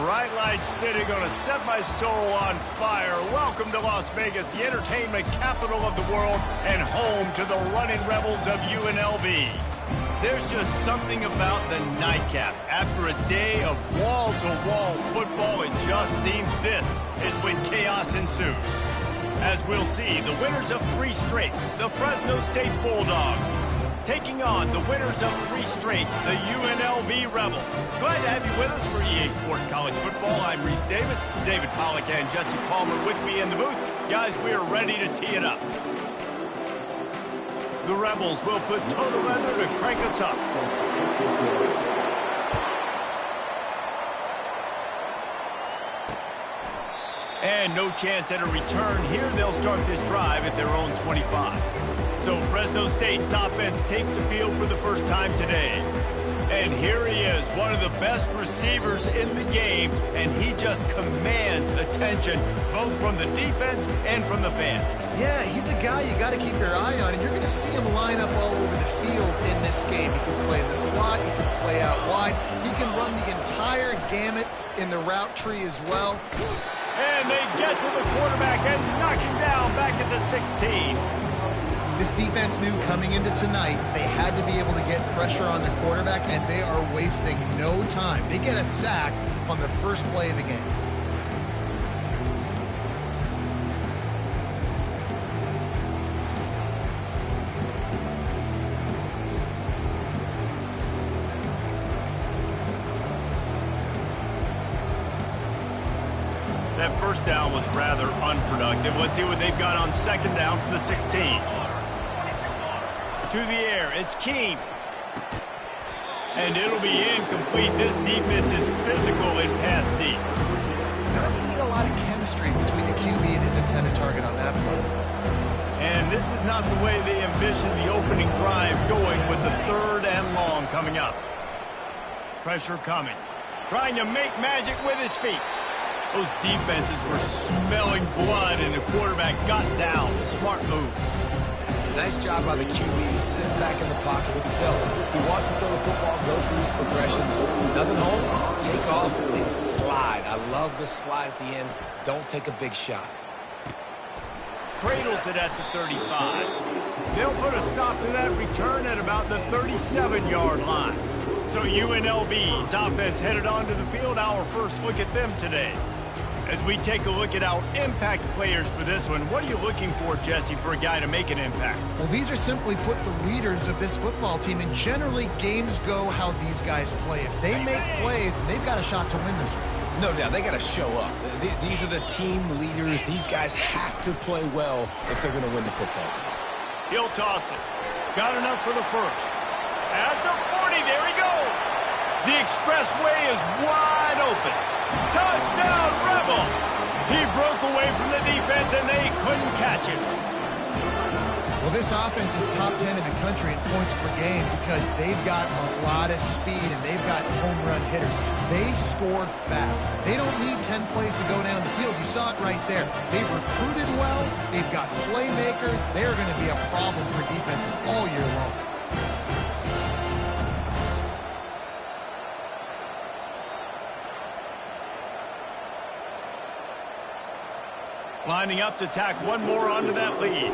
Bright lights city, gonna set my soul on fire. Welcome to Las Vegas, the entertainment capital of the world and home to the Runnin Rebels of UNLV. There's just something about the nightcap. After a day of wall-to-wall football, it just seems this is when chaos ensues. As we'll see, the winners of 3 straight, the Fresno State Bulldogs, taking on the winners of 3 straight, the UNLV Rebels. Glad to have you with us for EA Sports College Football. I'm Reese Davis, David Pollack and Jesse Palmer with me in the booth. Guys, we are ready to tee it up. The Rebels will put total leather to crank us up. And no chance at a return here. They'll start this drive at their own 25. So Fresno State's offense takes the field for the first time today. And here he is, one of the best receivers in the game, and he just commands attention, both from the defense and from the fans. Yeah, he's a guy you got to keep your eye on, and you're going to see him line up all over the field in this game. He can play in the slot, he can play out wide, he can run the entire gamut in the route tree as well. And they get to the quarterback and knock him down back at the 16. This defense knew coming into tonight they had to be able to get pressure on the quarterback, and they are wasting no time. They get a sack on the first play of the game. That first down was rather unproductive. Let's see what they've got on second down from the 16. To the air, it's Keene. And it'll be incomplete. This defense is physical in pass deep. Not seeing a lot of chemistry between the QB and his intended target on that play. And this is not the way they envisioned the opening drive going, with the 3rd and long coming up. Pressure coming. Trying to make magic with his feet. Those defenses were smelling blood, and the quarterback got down. Smart move. Nice job by the QB, sitting back in the pocket. You can tell he wants to throw the football, go through his progressions. Nothing home, take off, and slide. I love the slide at the end. Don't take a big shot. Cradles it at the 35. They'll put a stop to that return at about the 37-yard line. So UNLV's offense headed onto the field. Our first look at them today. As we take a look at our impact players for this one, what are you looking for, Jesse, for a guy to make an impact? Well, these are simply put the leaders of this football team, and generally games go how these guys play. If they make plays, then they've got a shot to win this one. No doubt, they got to show up. These are the team leaders. These guys have to play well if they're going to win the football game. He'll toss it. Got enough for the first. At the 40, there he goes. The expressway is wide open. Touchdown, Rebels! He broke away from the defense, and they couldn't catch him. Well, this offense is top 10 in the country in points per game because they've got a lot of speed and they've got home run hitters. They scored fast. They don't need 10 plays to go down the field. You saw it right there. They've recruited well. They've got playmakers. They're going to be a problem for defenses all year long. Lining up to tack one more onto that lead.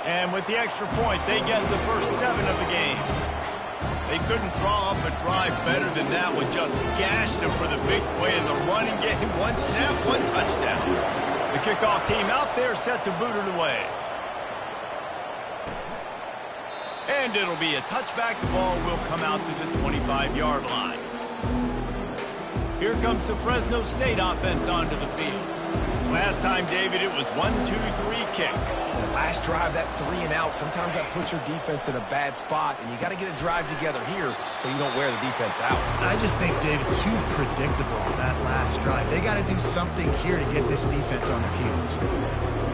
And with the extra point, they get the first 7 of the game. They couldn't draw up a drive better than that, with just gashed them for the big play in the running game. 1 snap, 1 touchdown. The kickoff team out there set to boot it away. And it'll be a touchback. The ball will come out to the 25-yard line. Here comes the Fresno State offense onto the field. Last time, David, it was 1-2-3 kick. That last drive, that 3 and out, sometimes that puts your defense in a bad spot, and you got to get a drive together here so you don't wear the defense out. I just think, David, too predictable that last drive. They got to do something here to get this defense on their heels.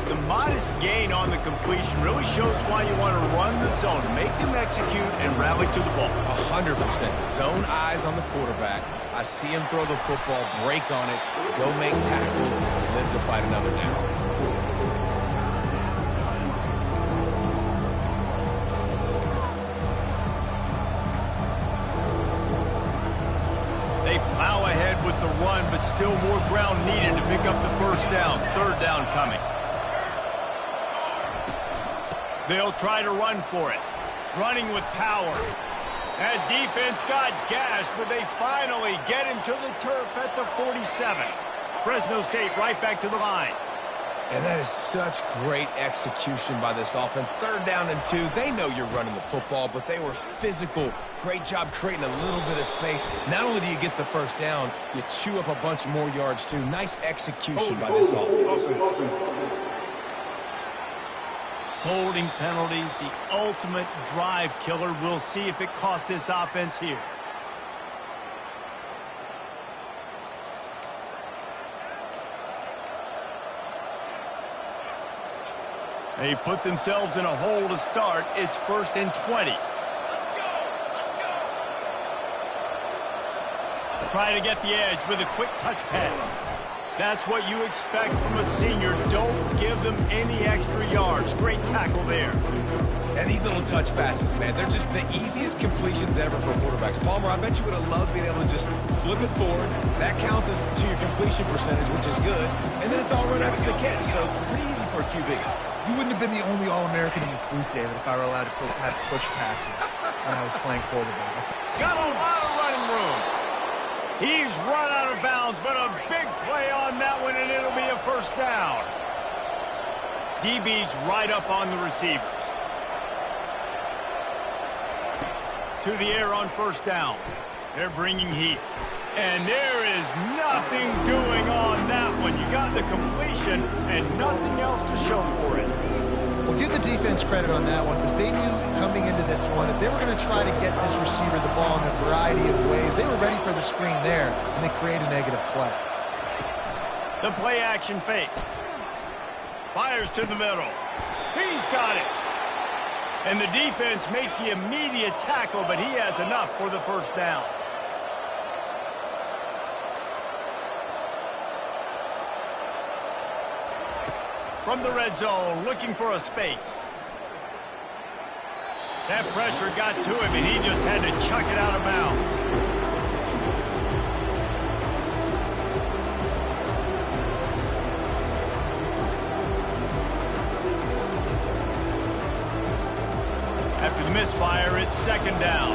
The modest gain on the completion really shows why you want to run the zone, make them execute, and rally to the ball. 100%. Zone eyes on the quarterback. I see him throw the football, break on it, go make tackles, live to fight another down. They won, but still more ground needed to pick up the first down. Third down coming. They'll try to run for it. Running with power. That defense got gashed, but they finally get him to the turf at the 47. Fresno State right back to the line. And that is such great execution by this offense. Third down and 2. They know you're running the football, but they were physical. Great job creating a little bit of space. Not only do you get the first down, you chew up a bunch more yards, too. Nice execution by this offense. Holding penalties, the ultimate drive killer. We'll see if it costs this offense here. They put themselves in a hole to start. It's 1st and 20. Try to get the edge with a quick touch pass. That's what you expect from a senior. Don't give them any extra yards. Great tackle there. And these little touch passes, man, they're just the easiest completions ever for quarterbacks. Palmer, I bet you would have loved being able to just flip it forward. That counts as to your completion percentage, which is good. And then it's all right after the catch, so pretty easy for a QB. You wouldn't have been the only All-American in this booth, David, if I were allowed to have push passes when I was playing quarterback. Got a lot of running room. He's run out of bounds, but a big play on that one, and it'll be a first down. DB's right up on the receivers. To the air on first down. They're bringing heat. And there is nothing doing on that one. You got the completion and nothing else to show for it. Well, give the defense credit on that one because they knew coming into this one that they were going to try to get this receiver the ball in a variety of ways. They were ready for the screen there, and they create a negative play. The play action fake. Fires to the middle. He's got it. And the defense makes the immediate tackle, but he has enough for the first down. From the red zone, looking for a space. That pressure got to him, and he just had to chuck it out of bounds. After the misfire, it's second down.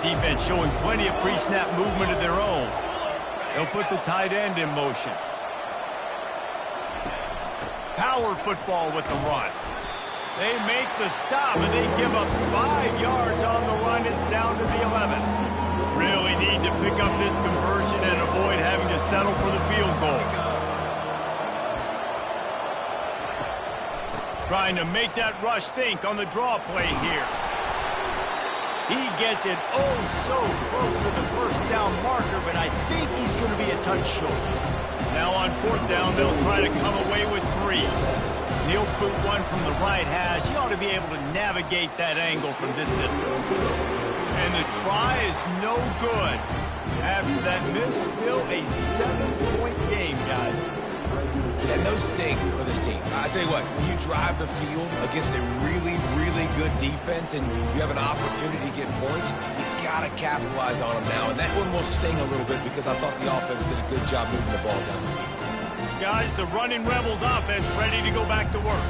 Defense showing plenty of pre-snap movement of their own. They'll put the tight end in motion. Power football with the run. They make the stop, and they give up 5 yards on the run. It's down to the 11. Really need to pick up this conversion and avoid having to settle for the field goal. Trying to make that rush think on the draw play here. He gets it oh so close to the first down marker, but I think he's going to be a touch short. Now on fourth down, they'll try to come away with 3. He'll boot one from the right hash. He ought to be able to navigate that angle from this distance. And the try is no good. After that miss, still a 7-point game, guys. And no sting for this team. I tell you what, when you drive the field against a really, really good defense and you have an opportunity to get points, you got to capitalize on them now. And that one will sting a little bit because I thought the offense did a good job moving the ball down the field. Guys, the Runnin Rebels offense ready to go back to work.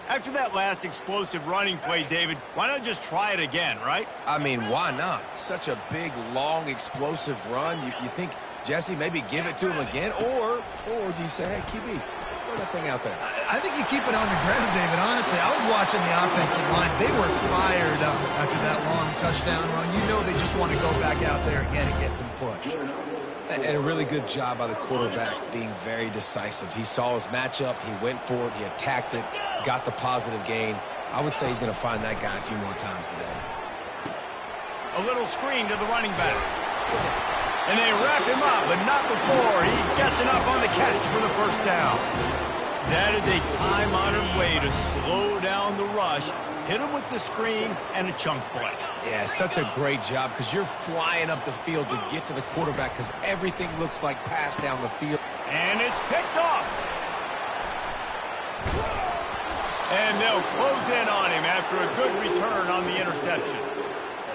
After that last explosive running play, David, why not just try it again, right? I mean, why not? Such a big, long, explosive run. You think, Jesse, maybe give it to him again? Or do you say, hey, QB, throw that thing out there? I think you keep it on the ground, David. Honestly, I was watching the offensive line. They were fired up after that long touchdown run. You know they just want to go back out there again and get some push. And a really good job by the quarterback being very decisive. He saw his matchup. He went for it. He attacked it, got the positive gain. I would say he's going to find that guy a few more times today. A little screen to the running back. And they wrap him up, but not before he gets enough on the catch for the first down. That is a time-honored way to slow down the rush, hit him with the screen, and a chunk play. Yeah, such a great job because you're flying up the field to get to the quarterback because everything looks like pass down the field. And it's picked off. And they'll close in on him after a good return on the interception.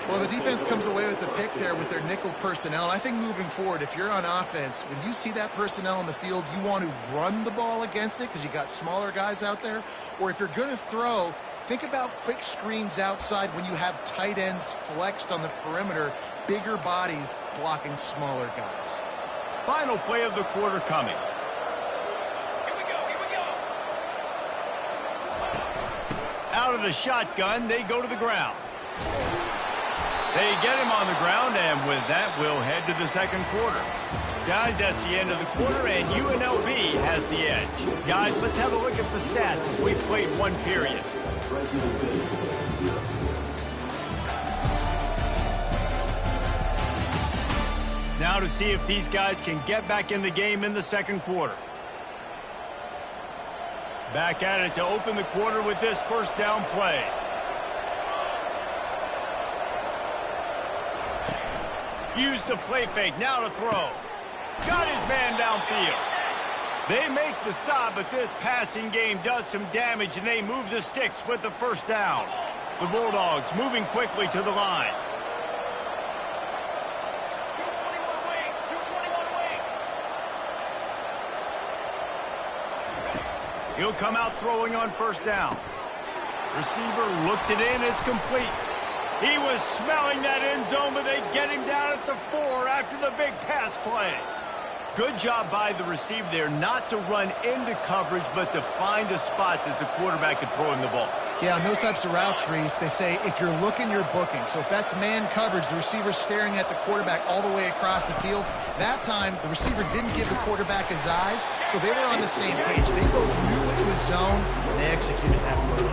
Well, the defense comes away with the pick there with their nickel personnel. I think moving forward, if you're on offense, when you see that personnel on the field, you want to run the ball against it because you got smaller guys out there. Or if you're going to throw, think about quick screens outside when you have tight ends flexed on the perimeter, bigger bodies blocking smaller guys. Final play of the quarter coming. Out of the shotgun, they go to the ground. They get him on the ground, and with that, we'll head to the second quarter. Guys, that's the end of the quarter, and UNLV has the edge. Guys, let's have a look at the stats as we played one period. Now to see if these guys can get back in the game in the second quarter. Back at it to open the quarter with this first down play. Use the play fake, now to throw. Got his man downfield. They make the stop, but this passing game does some damage, and they move the sticks with the first down. The Bulldogs moving quickly to the line. 221 wing, 221 wing. He'll come out throwing on first down. Receiver looks it in, it's complete. He was smelling that end zone, but they get him down at the 4 after the big pass play. Good job by the receiver there not to run into coverage, but to find a spot that the quarterback could throw him the ball. Yeah, on those types of routes, Reese, they say if you're looking, you're booking. So if that's man coverage, the receiver's staring at the quarterback all the way across the field. That time, the receiver didn't give the quarterback his eyes, so they were on the same page. They both knew it was zone, and they executed that play.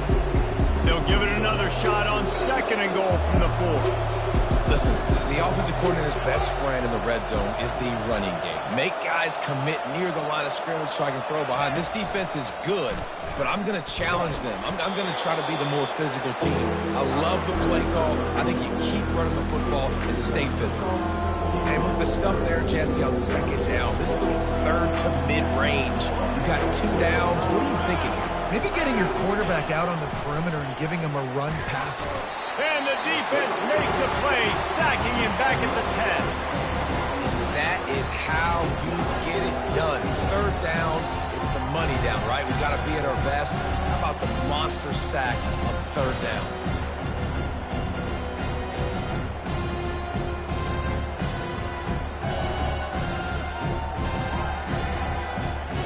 They'll give it another shot on second and goal from the 4. Listen, the offensive coordinator's best friend in the red zone is the running game. Make guys commit near the line of scrimmage so I can throw behind. This defense is good, but I'm going to challenge them. I'm going to try to be the more physical team. I love the play call. I think you keep running the football and stay physical. And with the stuff there, Jesse, on second down, this little third to mid-range, you got 2 downs. What are you thinking here? Maybe getting your quarterback out on the perimeter and giving him a run pass. And the defense makes a play, sacking him back at the 10. That is how you get it done. Third down, it's the money down, right? We've got to be at our best. How about the monster sack on third down?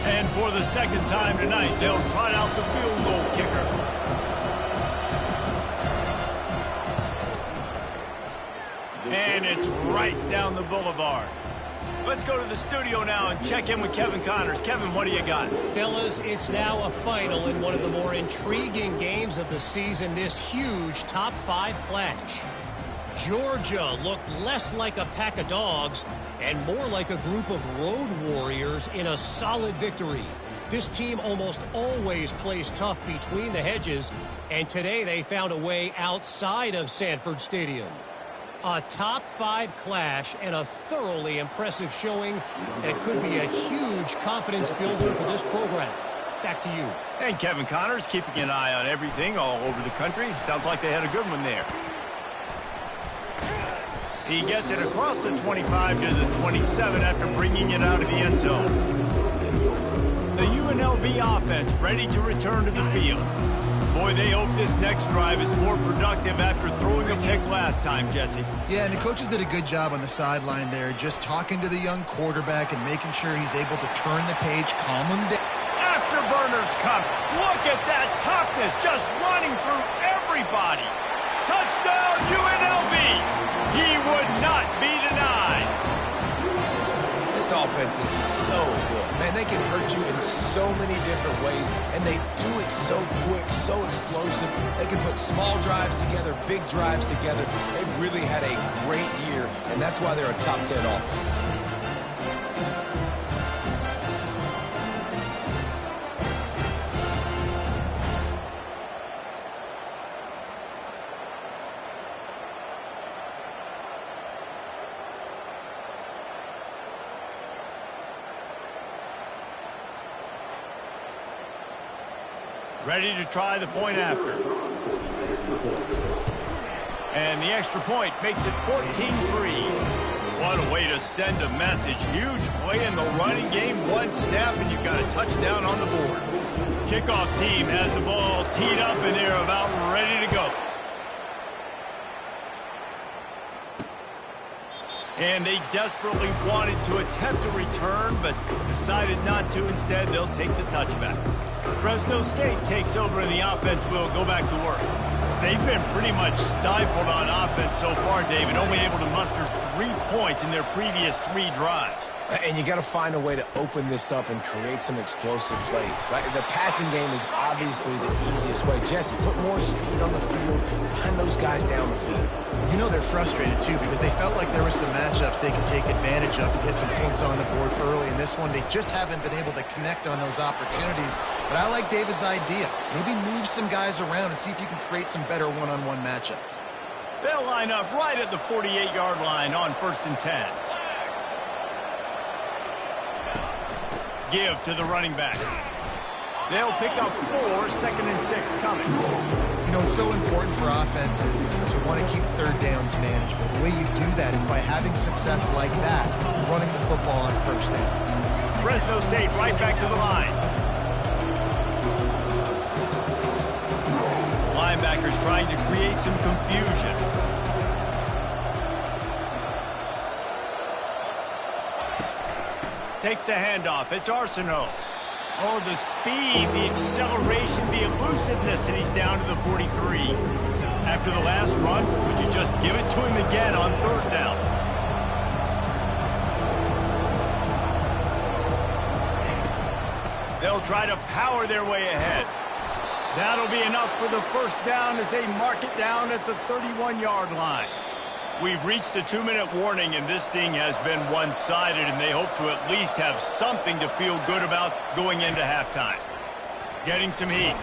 And for the second time tonight, they'll trot out the field goal kicker. And it's right down the boulevard. Let's go to the studio now and check in with Kevin Connors. Kevin, what do you got? Fellas, it's now a final in one of the more intriguing games of the season, this huge top 5 clash. Georgia looked less like a pack of dogs and more like a group of road warriors in a solid victory. This team almost always plays tough between the hedges, and today they found a way outside of Sanford Stadium. A top 5 clash and a thoroughly impressive showing that could be a huge confidence builder for this program. Back to you. And Kevin Connors keeping an eye on everything all over the country. Sounds like they had a good one there. He gets it across the 25 to the 27 after bringing it out of the end zone. The UNLV offense ready to return to the field. Boy, they hope this next drive is more productive after throwing a pick last time, Jesse. Yeah, and the coaches did a good job on the sideline there, just talking to the young quarterback and making sure he's able to turn the page, calm him down. Afterburners come. Look at that toughness, just running through everybody. Touchdown, UNLV. He would not be denied. This offense is so good. Man, they can hurt you in so many different ways, and they do it so quick, so explosive. They can put small drives together, big drives together. They've really had a great year, and that's why they're a top 10 offense. Ready to try the point after. And the extra point makes it 14-3. What a way to send a message. Huge play in the running game. One snap, and you've got a touchdown on the board. Kickoff team has the ball teed up, and they're about ready to go. And they desperately wanted to attempt a return, but decided not to. Instead, they'll take the touchback. Fresno State takes over, and the offense will go back to work. They've been pretty much stifled on offense so far, David, only able to muster 3 points in their previous 3 drives. And you got to find a way to open this up and create some explosive plays. The passing game is obviously the easiest way. Jesse, put more speed on the field. Find those guys down the field. You know they're frustrated, too, because they felt like there were some matchups they could take advantage of to get some points on the board early. In this one, they just haven't been able to connect on those opportunities. But I like David's idea. Maybe move some guys around and see if you can create some better one-on-one matchups. They'll line up right at the 48-yard line on 1st and 10. Give to the running back. They'll pick up 4, 2nd and 6 coming. You know, it's so important for offenses to want to keep third downs manageable. The way you do that is by having success like that, running the football on 1st down. Fresno State right back to the line. Linebackers trying to create some confusion. Takes the handoff. It's Arsenault. Oh, the speed, the acceleration, the elusiveness, and he's down to the 43. After the last run, would you just give it to him again on 3rd down? They'll try to power their way ahead. That'll be enough for the 1st down as they mark it down at the 31-yard line. We've reached the 2-minute warning, and this thing has been one-sided, and they hope to at least have something to feel good about going into halftime. Getting some heat.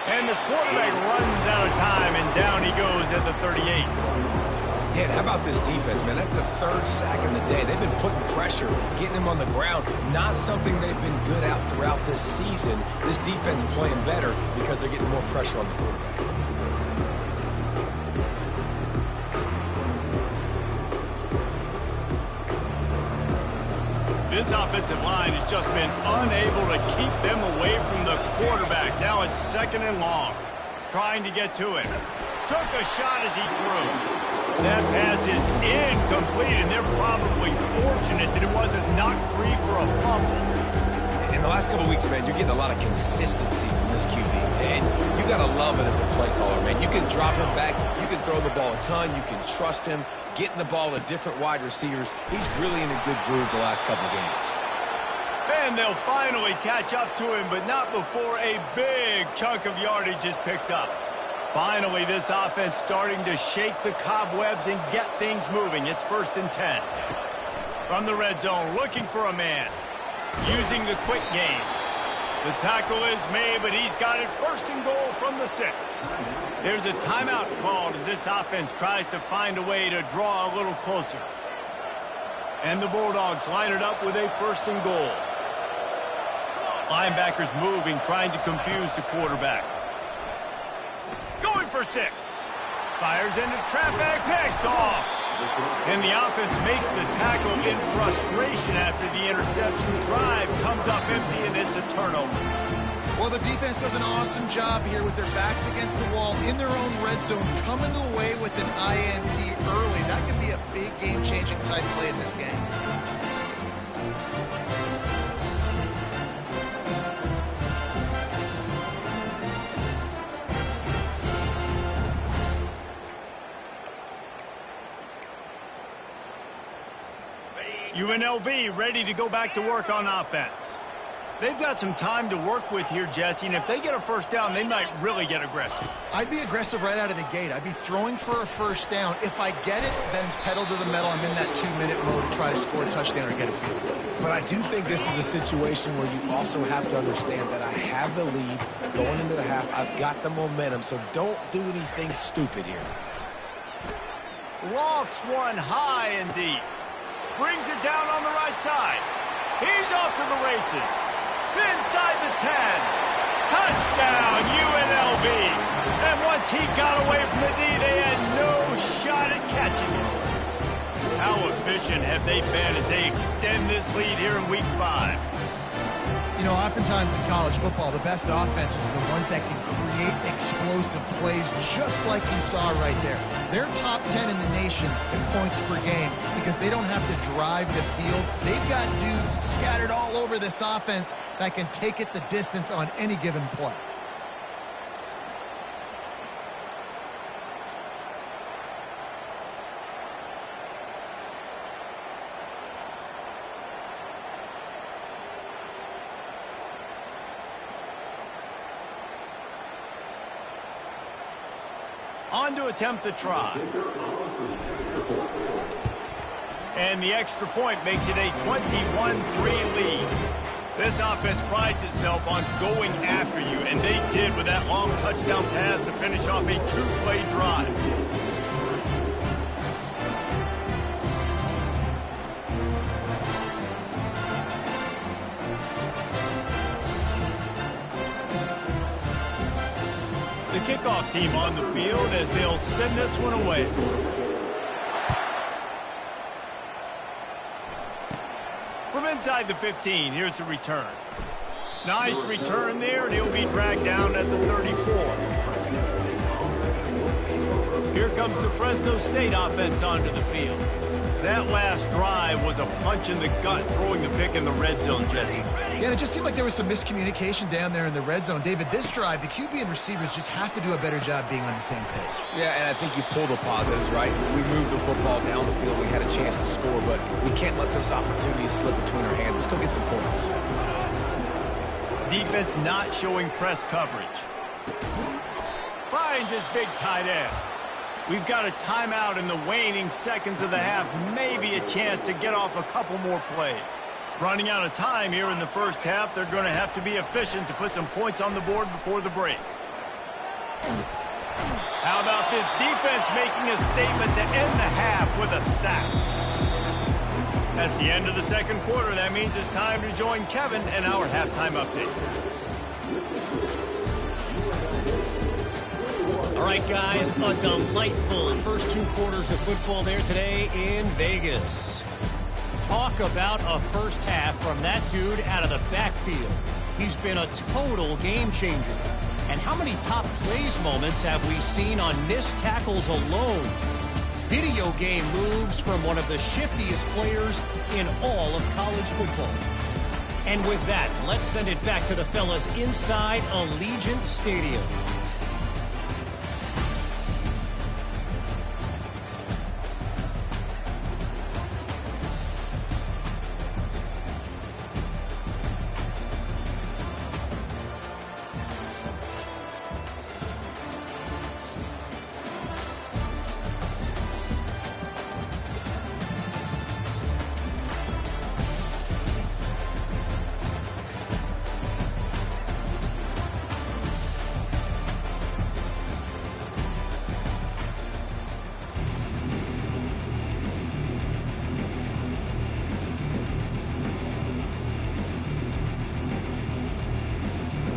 And the quarterback runs out of time, and down he goes at the 38. Yeah, how about this defense, man? That's the 3rd sack of the day. They've been putting pressure, getting him on the ground. Not something they've been good at throughout this season. This defense playing better because they're getting more pressure on the quarterback. This offensive line has just been unable to keep them away from the quarterback. Now it's 2nd and long. Trying to get to him. Took a shot as he threw. That pass is incomplete, and they're probably fortunate that it wasn't knocked free for a fumble. In the last couple of weeks, man, you're getting a lot of consistency from this QB. And you got to love it as a play caller, man. You can drop him back. You can throw the ball a ton. You can trust him. Getting the ball to different wide receivers. He's really in a good groove the last couple of games. And they'll finally catch up to him, but not before a big chunk of yardage is picked up. Finally, this offense starting to shake the cobwebs and get things moving. It's 1st and 10. From the red zone, looking for a man. Using the quick game. The tackle is made, but he's got it 1st and goal from the 6. There's a timeout called as this offense tries to find a way to draw a little closer. And the Bulldogs line it up with a 1st and goal. Linebackers moving, trying to confuse the quarterback. Going for 6. Fires into traffic, picked off. And the offense makes the tackle in frustration after the interception. Drive comes up empty, and it's a turnover. Well, the defense does an awesome job here with their backs against the wall in their own red zone, coming away with an INT early. That could be a big game-changing type play in this game. UNLV ready to go back to work on offense. They've got some time to work with here, Jesse, and if they get a 1st down, they might really get aggressive. I'd be aggressive right out of the gate. I'd be throwing for a 1st down. If I get it, then it's pedal to the metal. I'm in that 2-minute mode to try to score a touchdown or get a field goal. But I do think this is a situation where you also have to understand that I have the lead going into the half. I've got the momentum, so don't do anything stupid here. Lofts one high and deep. Brings it down on the right side. He's off to the races. Inside the 10. Touchdown, UNLV. And once he got away from the D, they had no shot at catching him. How efficient have they been as they extend this lead here in Week 5? You know, oftentimes in college football, the best offenses are the ones that can create explosive plays just like you saw right there. They're top 10 in the nation in points per game because they don't have to drive the field. They've got dudes scattered all over this offense that can take it the distance on any given play. On to attempt the try. And the extra point makes it a 21-3 lead. This offense prides itself on going after you, and they did with that long touchdown pass to finish off a two-play drive. The kickoff team on the field as they'll send this one away. From inside the 15, here's the return. Nice return there, and he'll be dragged down at the 34. Here comes the Fresno State offense onto the field. That last drive was a punch in the gut, throwing the pick in the red zone, Jesse. Yeah, and it just seemed like there was some miscommunication down there in the red zone. David, this drive, the QB and receivers just have to do a better job being on the same page. Yeah, and I think you pull the positives, right? We moved the football down the field. We had a chance to score, but we can't let those opportunities slip between our hands. Let's go get some points. Defense not showing press coverage. Finds his big tight end. We've got a timeout in the waning seconds of the half. Maybe a chance to get off a couple more plays. Running out of time here in the first half. They're going to have to be efficient to put some points on the board before the break. How about this defense making a statement to end the half with a sack? That's the end of the second quarter. That means it's time to join Kevin and our halftime update. All right, guys, a delightful first two quarters of football there today in Vegas. Talk about a first half from that dude out of the backfield. He's been a total game changer. And how many top plays moments have we seen on missed tackles alone? Video game moves from one of the shiftiest players in all of college football. And with that, let's send it back to the fellas inside Allegiant Stadium.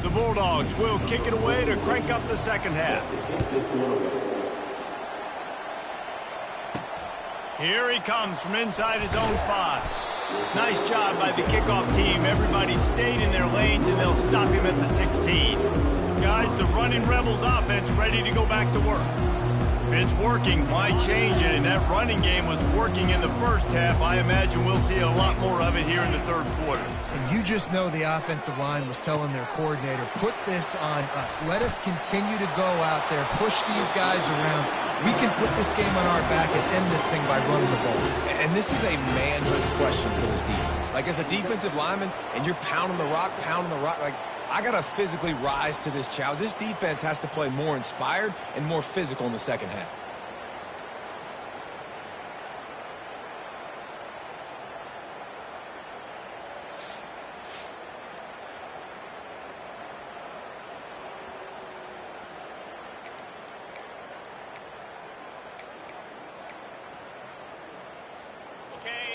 The Bulldogs will kick it away to crank up the second half. Here he comes from inside his own 5. Nice job by the kickoff team. Everybody stayed in their lanes, and they'll stop him at the 16. Guys, the Runnin Rebels offense ready to go back to work. If it's working, why change it? And that running game was working in the first half. I imagine we'll see a lot more of it here in the third quarter. And you just know the offensive line was telling their coordinator, put this on us. Let us continue to go out there, push these guys around. We can put this game on our back and end this thing by running the ball. And this is a manhood question for this defense. Like, as a defensive lineman, and you're pounding the rock, like, I got to physically rise to this challenge. This defense has to play more inspired and more physical in the second half.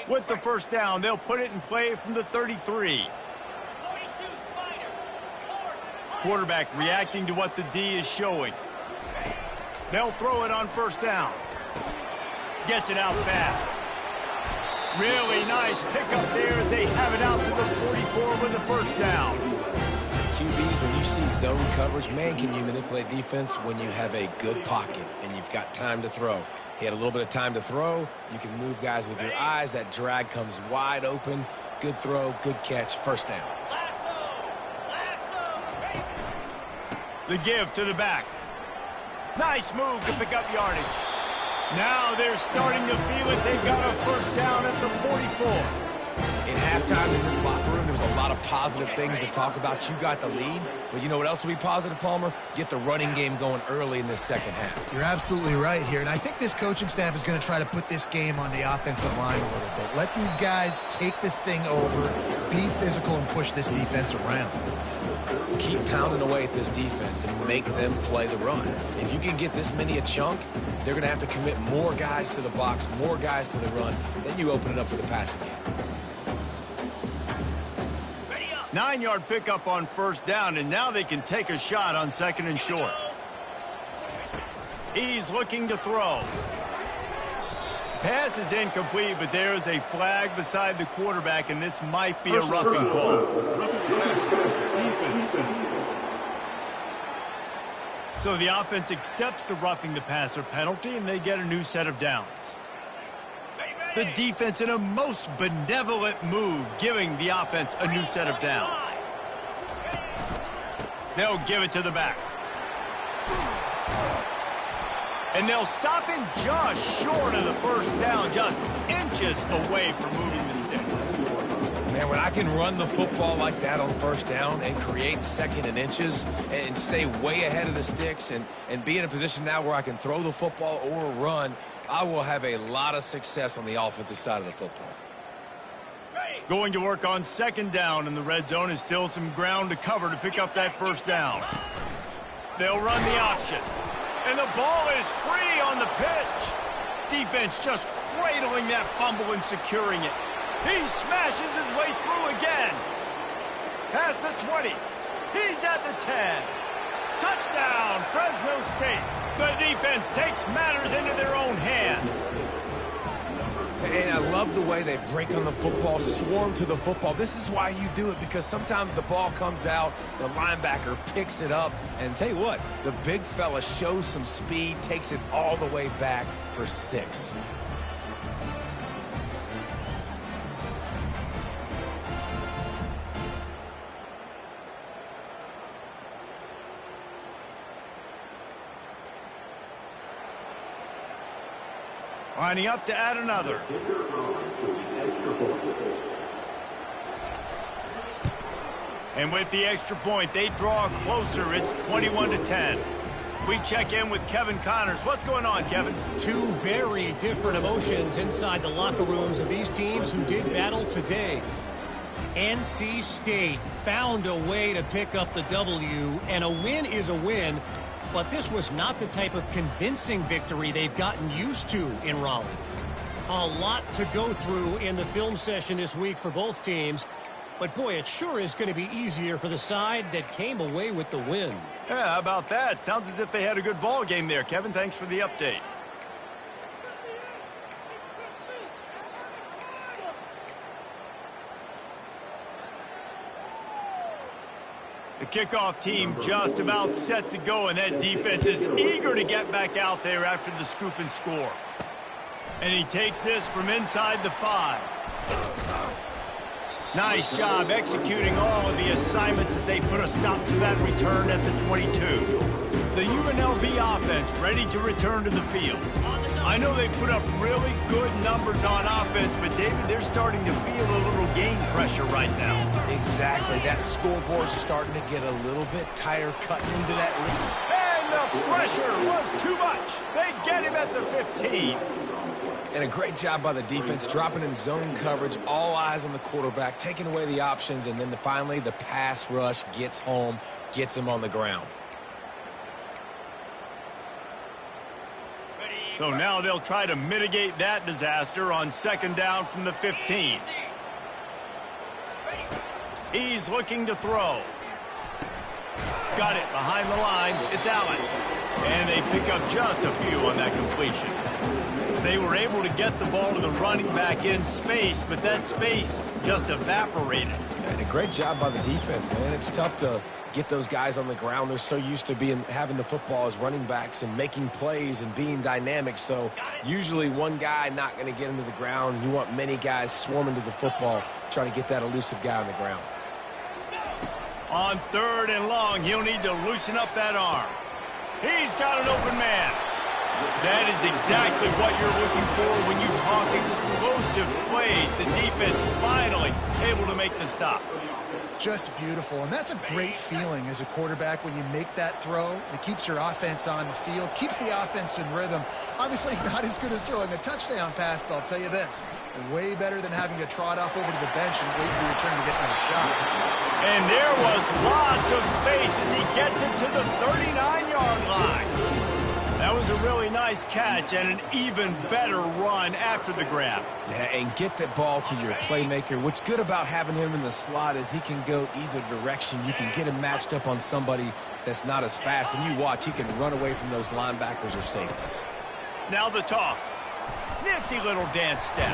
With the first down, they'll put it in play from the 33. quarterback reacting to what the D is showing. They'll throw it on first down. Gets it out fast. Really nice pickup there as they have it out to the 44 with the first down. QBs, when you see zone coverage, man, can you manipulate defense when you have a good pocket and you've got time to throw. He had a little bit of time to throw. You can move guys with your eyes. That drag comes wide open. Good throw, good catch, first down. The give to the back. Nice move to pick up yardage. Now they're starting to feel it. They've got a first down at the 44. In halftime in this locker room, there was a lot of positive things to talk about. You got the lead, but you know what else will be positive, Palmer? Get the running game going early in this second half. You're absolutely right here, and I think this coaching staff is going to try to put this game on the offensive line a little bit. Let these guys take this thing over, be physical, and push this defense around. Keep pounding away at this defense and make them play the run. If you can get this many a chunk, they're going to have to commit more guys to the box, more guys to the run. Then you open it up for the passing game. 9-yard pickup on first down, and now they can take a shot on second and short. He's looking to throw. Pass is incomplete, but there is a flag beside the quarterback, and this might be a roughing call. So the offense accepts the roughing the passer penalty, and they get a new set of downs. The defense in a most benevolent move, giving the offense a new set of downs. They'll give it to the back. And they'll stop him just short of the first down, just inches away from moving the sticks. Man, when I can run the football like that on first down and create second and inches and stay way ahead of the sticks and be in a position now where I can throw the football or run, I will have a lot of success on the offensive side of the football. Going to work on second down, and the red zone is still some ground to cover to pick up that first down. They'll run the option. And the ball is free on the pitch. Defense just cradling that fumble and securing it. He smashes his way through again. Past the 20. He's at the 10. Touchdown, Fresno State. The defense takes matters into their own hands. And I love the way they break on the football, swarm to the football. This is why you do it, because sometimes the ball comes out, the linebacker picks it up, and tell you what, the big fella shows some speed, takes it all the way back for 6. Lining up to add another. And with the extra point, they draw closer. It's 21-10. We check in with Kevin Connors. What's going on, Kevin? Two very different emotions inside the locker rooms of these teams who did battle today. NC State found a way to pick up the W, and a win is a win. But this was not the type of convincing victory they've gotten used to in Raleigh. A lot to go through in the film session this week for both teams. But, boy, it sure is going to be easier for the side that came away with the win. Yeah, how about that? Sounds as if they had a good ball game there, Kevin. Thanks for the update. The kickoff team just about set to go, and that defense is eager to get back out there after the scoop and score. And he takes this from inside the 5. Nice job executing all of the assignments as they put a stop to that return at the 22. The UNLV offense ready to return to the field. I know they put up really good numbers on offense, but David, they're starting to feel a little game pressure right now. Exactly. That scoreboard's starting to get a little bit tighter cutting into that lead. And the pressure was too much. They get him at the 15. And a great job by the defense, dropping in zone coverage, all eyes on the quarterback, taking away the options, and then finally the pass rush gets home, gets him on the ground. So now they'll try to mitigate that disaster on second down from the 15. He's looking to throw. got it behind the line. It's Allen. And they pick up just a few on that completion. They were able to get the ball to the running back in space, but that space just evaporated. And a great job by the defense, man. It's tough to get those guys on the ground. They're so used to having the football as running backs and making plays and being dynamic. So usually one guy not going to get into the ground. You want many guys swarming to the football, trying to get that elusive guy on the ground. On 3rd and long, he'll need to loosen up that arm. He's got an open man. That is exactly what you're looking for when you talk explosive plays. The defense finally able to make the stop. Just beautiful, and that's a great feeling as a quarterback when you make that throw. It keeps your offense on the field, keeps the offense in rhythm. Obviously not as good as throwing a touchdown pass, but I'll tell you this, way better than having to trot off over to the bench and wait for your turn to get another shot. And there was lots of space as he gets it to the 39-yard line. That was a really nice catch and an even better run after the grab. Yeah, and get that ball to your playmaker. What's good about having him in the slot is he can go either direction. You can get him matched up on somebody that's not as fast, and you watch, he can run away from those linebackers or safeties. Now the toss. Nifty little dance step.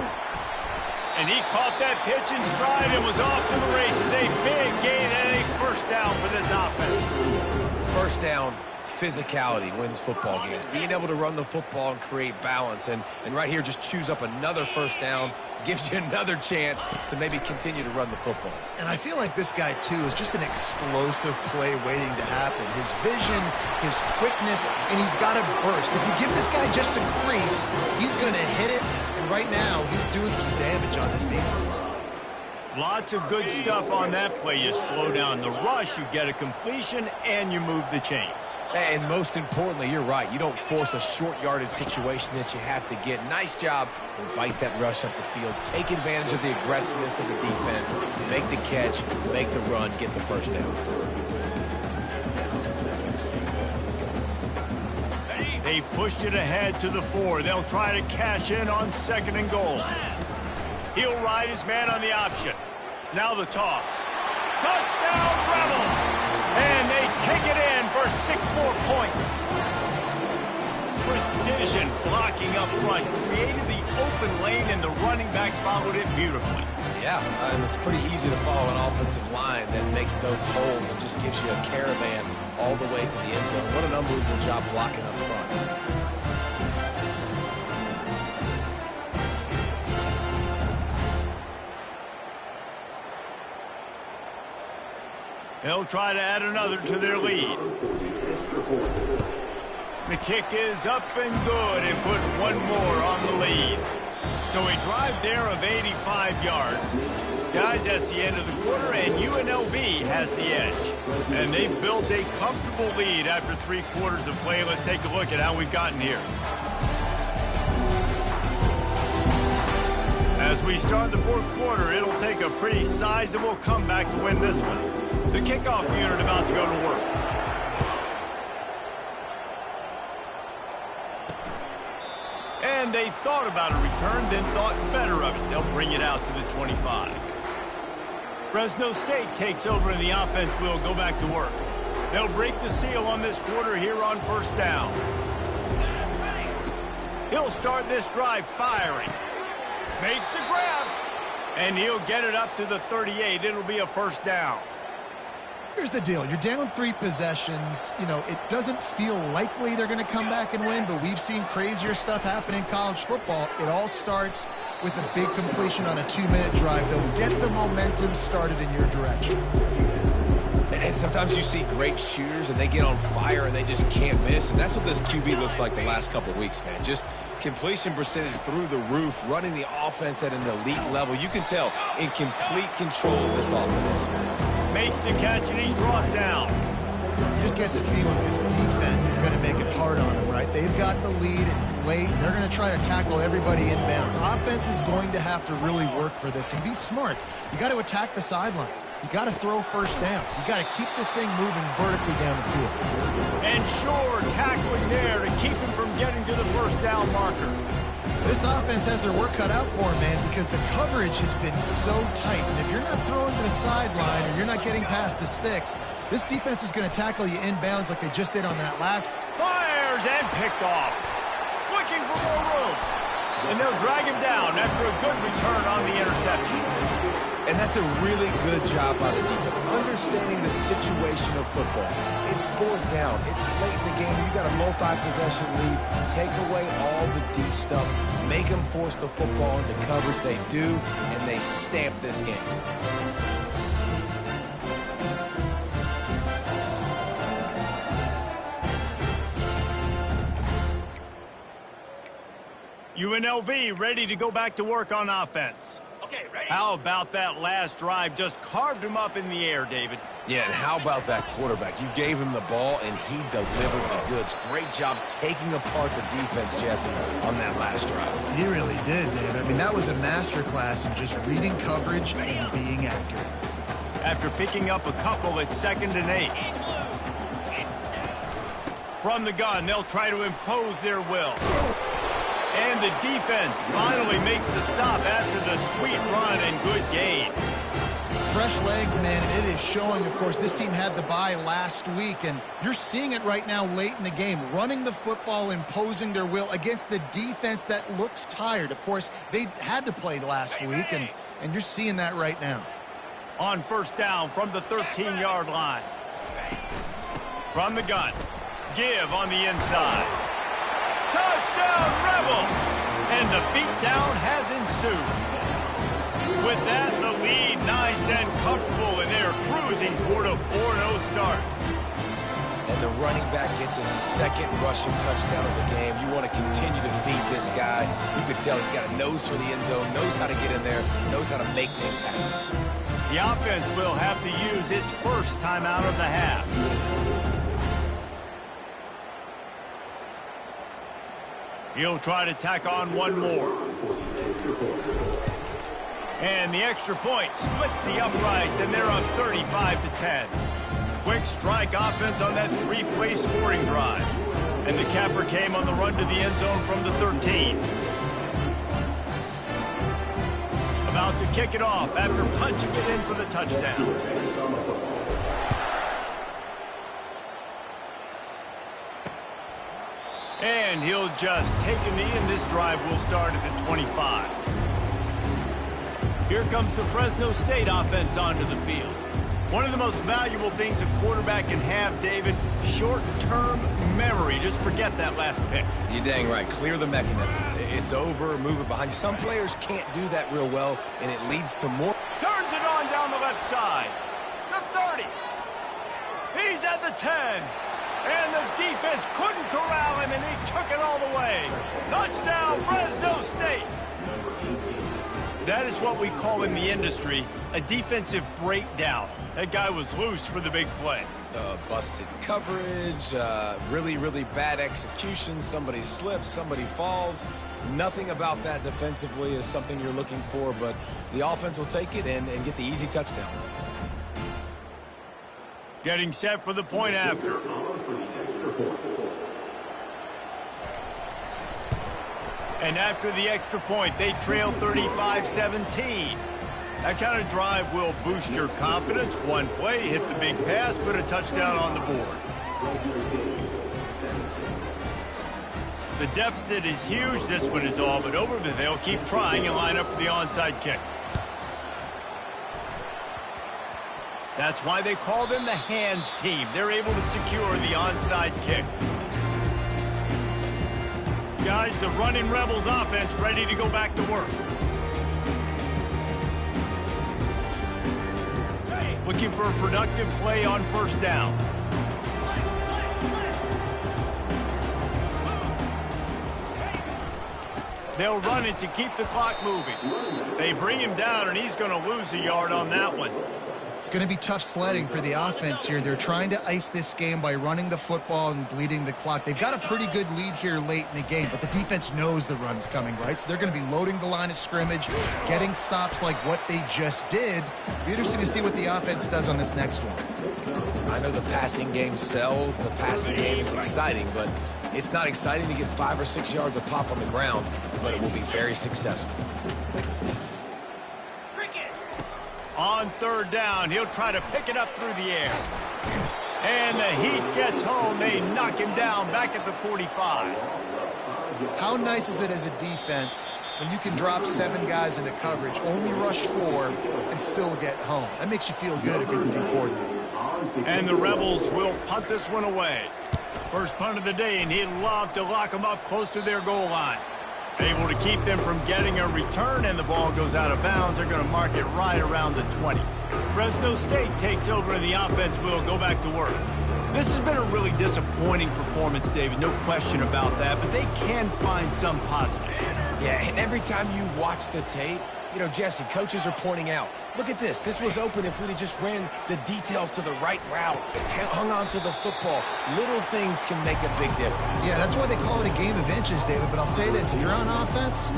And he caught that pitch in stride and was off to the races. A big gain and a first down for this offense. First down. Physicality wins football games. Being able to run the football and create balance. And right here, just choose up another first down, gives you another chance to maybe continue to run the football. And I feel like this guy, too, is just an explosive play waiting to happen. His vision, his quickness, and he's got a burst. If you give this guy just a crease, he's going to hit it. And right now, he's doing some damage on this defense. Lots of good stuff on that play. You slow down the rush, you get a completion, and you move the chains. And most importantly, you're right. You don't force a short yardage situation that you have to get. Nice job. Invite that rush up the field. Take advantage of the aggressiveness of the defense. Make the catch, make the run, get the first down. They pushed it ahead to the 4. They'll try to cash in on 2nd and goal. He'll ride his man on the option. Now the toss. Touchdown, Rebels! And they take it in for 6 more points. Precision blocking up front. Created the open lane, and the running back followed it beautifully. Yeah, and it's pretty easy to follow an offensive line that makes those holes and just gives you a caravan all the way to the end zone. What an unbelievable job blocking up front. They'll try to add another to their lead. The kick is up and good and put one more on the lead. So a drive there of 85 yards. Guys, that's the end of the quarter, and UNLV has the edge. And they've built a comfortable lead after 3 quarters of play. Let's take a look at how we've gotten here. As we start the 4th quarter, it'll take a pretty sizable comeback to win this one. The kickoff unit about to go to work. And they thought about a return, then thought better of it. They'll bring it out to the 25. Fresno State takes over, and the offense will go back to work. They'll break the seal on this quarter here on 1st down. He'll start this drive firing. Makes the grab. And he'll get it up to the 38. It'll be a 1st down. Here's the deal. You're down 3 possessions. You know, it doesn't feel likely they're going to come back and win, but we've seen crazier stuff happen in college football. It all starts with a big completion on a 2-minute drive that will get the momentum started in your direction. And sometimes you see great shooters, and they get on fire, and they just can't miss. And that's what this QB looks like the last couple of weeks, man. Just completion percentage through the roof, running the offense at an elite level. You can tell in complete control of this offense. Makes the catch, and he's brought down. You just get the feeling this defense is going to make it hard on them, right? They've got the lead. It's late. They're going to try to tackle everybody inbounds. Offense is going to have to really work for this and be smart. You got to attack the sidelines. You got to throw first downs. You got to keep this thing moving vertically down the field. And sure, tackling there to keep him from getting to the 1st down marker. This offense has their work cut out for them, man, because the coverage has been so tight. And if you're not throwing to the sideline or you're not getting past the sticks, this defense is going to tackle you inbounds like they just did on that last. Fires and picked off. Looking for more room. And they'll drag him down after a good return on the interception. And that's a really good job by the defense, understanding the situation of football. It's fourth down. It's late in the game. You got a multi-possession lead. Take away all the deep stuff. Make them force the football into coverage. They do, and they stamp this game. UNLV ready to go back to work on offense. Okay, ready? How about that last drive? Just carved him up in the air, David. Yeah, and how about that quarterback? You gave him the ball, and he delivered the goods. Great job taking apart the defense, Jesse, on that last drive. He really did, David. I mean, that was a masterclass in just reading coverage and being accurate. After picking up a couple at 2nd and 8. From the gun, they'll try to impose their will. And the defense finally makes the stop after the sweet run and good gain. Fresh legs, man, and it is showing, of course, this team had the bye last week, and you're seeing it right now late in the game, running the football, imposing their will against the defense that looks tired. Of course, they had to play last week, and you're seeing that right now. On first down from the 13-yard line. From the gun, give on the inside. Touchdown, Rebels! And the beatdown has ensued. With that, the lead nice and comfortable, and they're cruising toward a 4-0 start. And the running back gets his second rushing touchdown of the game. You want to continue to feed this guy. You can tell he's got a nose for the end zone, knows how to get in there, knows how to make things happen. The offense will have to use its first timeout of the half. He'll try to tack on one more. And the extra point splits the uprights, and they're up 35-10. Quick strike offense on that three-play scoring drive. And the capper came on the run to the end zone from the 13. About to kick it off after punching it in for the touchdown. And he'll just take a knee, and this drive will start at the 25. Here comes the Fresno State offense onto the field. One of the most valuable things a quarterback can have, David, short-term memory. Just forget that last pick. You're dang right. Clear the mechanism. It's over, move it behind you. Some players can't do that real well, and it leads to more. Turns it on down the left side. The 30. He's at the 10. And the defense couldn't corral him, and he took it all the way. Touchdown, Fresno State. That is what we call in the industry a defensive breakdown. That guy was loose for the big play. Busted coverage, really, really bad execution. Somebody slips, somebody falls. Nothing about that defensively is something you're looking for, but the offense will take it and get the easy touchdown. Getting set for the point after. And after the extra point, they trail 35-17. That kind of drive will boost your confidence. One play, hit the big pass, put a touchdown on the board. The deficit is huge. This one is all but over, but they'll keep trying and line up for the onside kick. That's why they call them the hands team. They're able to secure the onside kick. Guys, the Runnin Rebels offense ready to go back to work. Looking for a productive play on first down. They'll run it to keep the clock moving. They bring him down, and he's going to lose a yard on that one. It's going to be tough sledding for the offense here. They're trying to ice this game by running the football and bleeding the clock. They've got a pretty good lead here late in the game, but the defense knows the run's coming, right? So they're going to be loading the line of scrimmage, getting stops like what they just did. It'll be interesting to see what the offense does on this next one. I know the passing game sells, and the passing game is exciting, but it's not exciting to get 5 or 6 yards of pop on the ground, but it will be very successful. On third down, he'll try to pick it up through the air. And the Heat gets home. They knock him down back at the 45. How nice is it as a defense when you can drop 7 guys into coverage, only rush 4, and still get home? That makes you feel good if you're the D coordinator. And the Rebels will punt this one away. First punt of the day, and he'd love to lock them up close to their goal line. Able to keep them from getting a return, and the ball goes out of bounds. They're going to mark it right around the 20. Fresno State takes over, and the offense will go back to work. This has been a really disappointing performance, David, no question about that, but they can find some positive. Yeah, and every time you watch the tape, you know, Jesse, coaches are pointing out, look at this. This was open if we'd have just ran the details to the right route, hung on to the football. Little things can make a big difference. Yeah, that's why they call it a game of inches, David. But I'll say this, if you're on offense,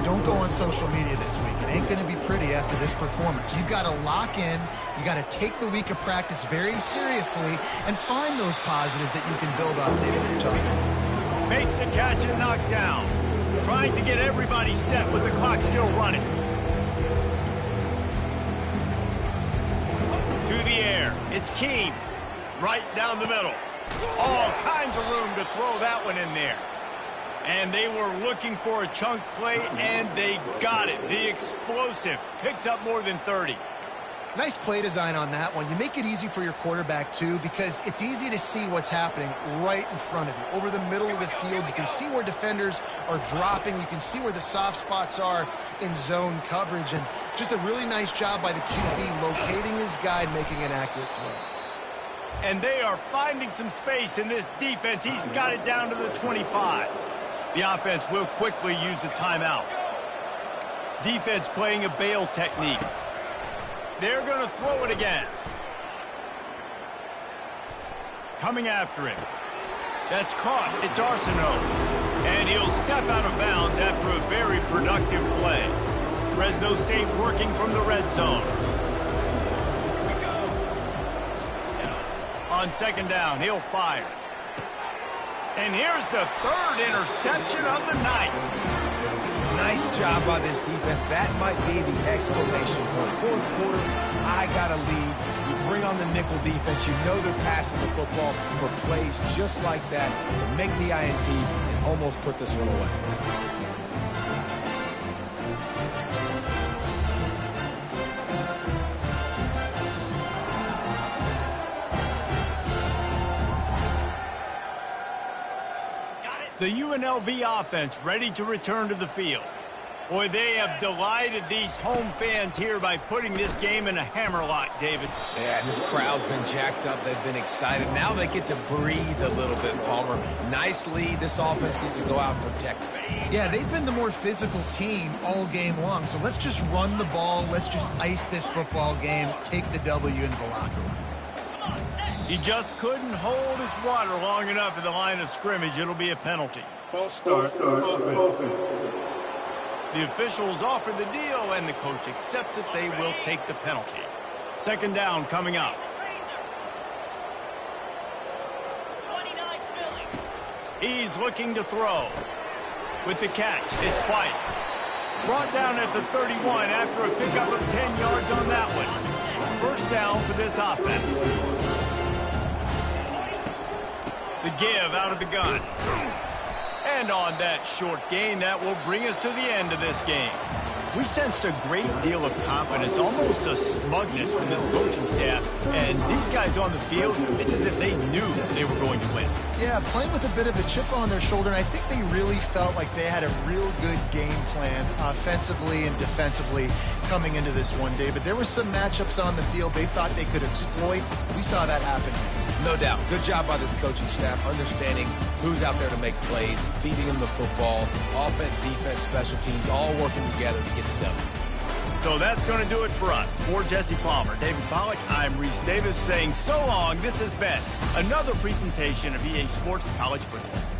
don't go on social media this week. It ain't going to be pretty after this performance. You've got to lock in. You got to take the week of practice very seriously and find those positives that you can build off, David, what you're talking about. Makes the catch and knock down. Trying to get everybody set with the clock still running. To the air. It's Keene. Right down the middle. All kinds of room to throw that one in there. And they were looking for a chunk play, and they got it. The explosive picks up more than 30. Nice play design on that one. You make it easy for your quarterback, too, because it's easy to see what's happening right in front of you. Over the middle of the field, you can see where defenders are dropping. You can see where the soft spots are in zone coverage. And just a really nice job by the QB locating his guy and making an accurate throw. And they are finding some space in this defense. He's got it down to the 25. The offense will quickly use a timeout. Defense playing a bail technique. They're going to throw it again. Coming after him. That's caught. It's Arsenault. And he'll step out of bounds after a very productive play. Fresno State working from the red zone. On second down, he'll fire. And here's the third interception of the night. Nice job by this defense. That might be the exclamation point. Fourth quarter, I got a lead. You bring on the nickel defense. You know they're passing the football for plays just like that to make the INT and almost put this one away. The UNLV offense ready to return to the field. Boy, they have delighted these home fans here by putting this game in a hammerlock, David. Yeah, this crowd's been jacked up. They've been excited. Now they get to breathe a little bit, Palmer. Nice lead. This offense needs to go out and protect it. Yeah, they've been the more physical team all game long. So let's just run the ball. Let's just ice this football game, take the W into the locker room. He just couldn't hold his water long enough at the line of scrimmage. It'll be a penalty. False start. Offense. The officials offer the deal, and the coach accepts it. They will take the penalty. Second down coming up. He's looking to throw. With the catch, it's White. Brought down at the 31 after a pickup of 10 yards on that one. First down for this offense. The give out of the gun. And on that short gain, that will bring us to the end of this game. We sensed a great deal of confidence, almost a smugness from this coaching staff. And these guys on the field, it's as if they knew they were going to win. Yeah, playing with a bit of a chip on their shoulder, and I think they really felt like they had a real good game plan offensively and defensively coming into this one, David. There were some matchups on the field they thought they could exploit. We saw that happen. No doubt. Good job by this coaching staff, understanding who's out there to make plays, feeding them the football, offense, defense, special teams, all working together to get the W. So that's going to do it for us. For Jesse Palmer, David Pollack, I'm Reese Davis saying so long. This has been another presentation of EA Sports College Football.